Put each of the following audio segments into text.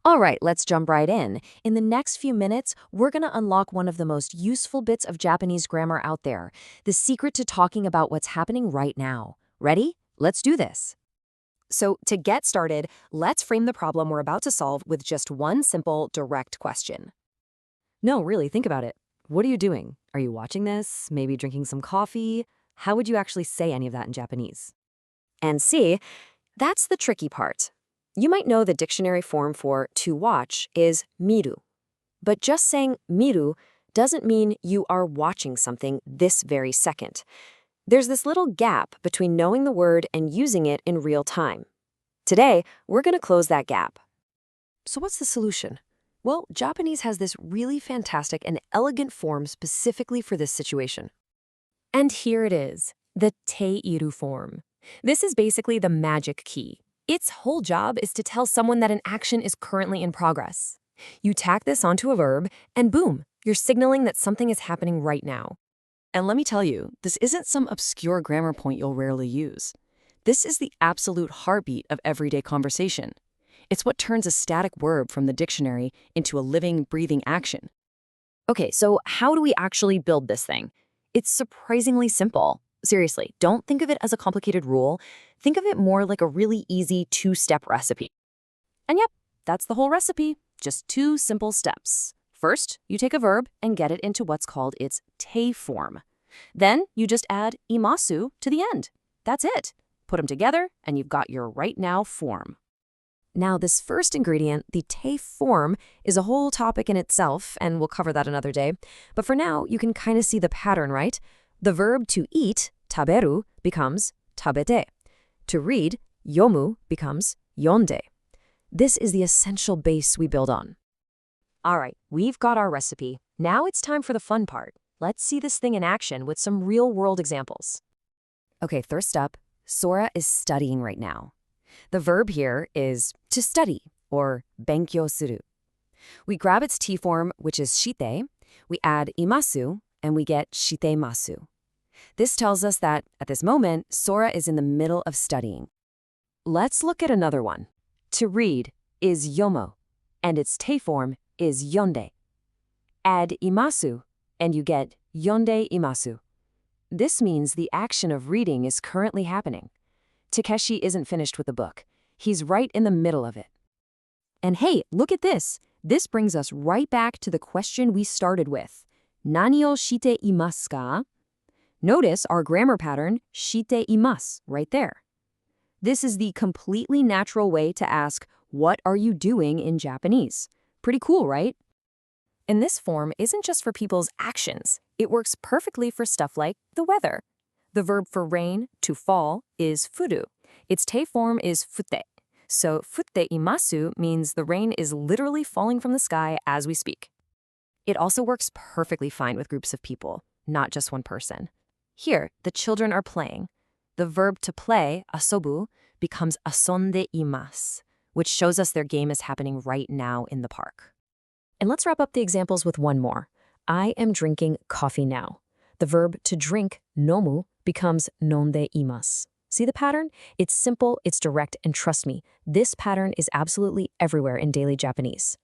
All right, let's jump right in. In the next few minutes, we're going to unlock one of the most useful bits of Japanese grammar out there, the secret to talking about what's happening right now. Ready? Let's do this. So, to get started, let's frame the problem we're about to solve with just one simple, direct question. No, really, think about it. What are you doing? Are you watching this? Maybe drinking some coffee? How would you actually say any of that in Japanese? And see, that's the tricky part. You might know the dictionary form for to watch is miru. But just saying miru doesn't mean you are watching something this very second. There's this little gap between knowing the word and using it in real time. Today, we're going to close that gap. So what's the solution? Well, Japanese has this really fantastic and elegant form specifically for this situation. And here it is, the teiru form. This is basically the magic key. Its whole job is to tell someone that an action is currently in progress. You tack this onto a verb, and boom, you're signaling that something is happening right now. And let me tell you, this isn't some obscure grammar point you'll rarely use. This is the absolute heartbeat of everyday conversation. It's what turns a static verb from the dictionary into a living, breathing action. Okay, so how do we actually build this thing? It's surprisingly simple. Seriously, don't think of it as a complicated rule. Think of it more like a really easy two-step recipe. And yep, that's the whole recipe. Just two simple steps. First, you take a verb and get it into what's called its te form. Then you just add imasu to the end. That's it. Put them together and you've got your right now form. Now, this first ingredient, the te form, is a whole topic in itself, and we'll cover that another day. But for now, you can kind of see the pattern, right? The verb to eat, taberu, becomes tabete. To read, yomu, becomes yonde. This is the essential base we build on. All right, we've got our recipe. Now it's time for the fun part. Let's see this thing in action with some real-world examples. Okay, first up, Sora is studying right now. The verb here is to study, or benkyou suru. We grab its T form, which is shite, we add imasu, and we get shitemasu. This tells us that, at this moment, Sora is in the middle of studying. Let's look at another one. To read is yomo, and its te form is yonde. Add imasu, and you get yonde imasu. This means the action of reading is currently happening. Takeshi isn't finished with the book. He's right in the middle of it. And hey, look at this. This brings us right back to the question we started with. Nani o shite imasu ka? Notice our grammar pattern, shite imasu, right there. This is the completely natural way to ask, what are you doing in Japanese? Pretty cool, right? And this form isn't just for people's actions. It works perfectly for stuff like the weather. The verb for rain, to fall, is furu. Its te form is fute. So fute imasu means the rain is literally falling from the sky as we speak. It also works perfectly fine with groups of people, not just one person. Here, the children are playing. The verb to play, asobu, becomes asonde imasu, which shows us their game is happening right now in the park. And let's wrap up the examples with one more. I am drinking coffee now. The verb to drink, nomu, becomes nonde imasu. See the pattern? It's simple, it's direct, and trust me, this pattern is absolutely everywhere in daily Japanese.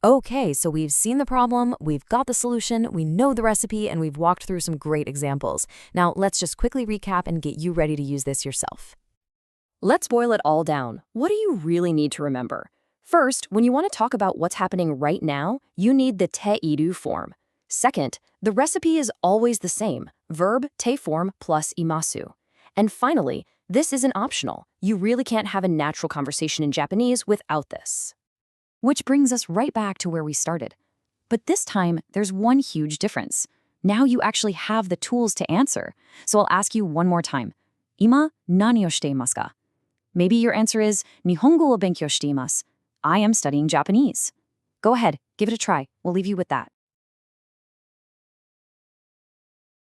Okay, so we've seen the problem, we've got the solution, we know the recipe, and we've walked through some great examples. Now, let's just quickly recap and get you ready to use this yourself. Let's boil it all down. What do you really need to remember? First, when you want to talk about what's happening right now, you need the teiru form. Second, the recipe is always the same, verb, te form plus imasu. And finally, this isn't optional. You really can't have a natural conversation in Japanese without this. Which brings us right back to where we started. But this time, there's one huge difference. Now you actually have the tools to answer. So I'll ask you one more time. Ima nani o shite imasu ka? Maybe your answer is Nihongo o benkyou shite imasu. I am studying Japanese. Go ahead, give it a try. We'll leave you with that.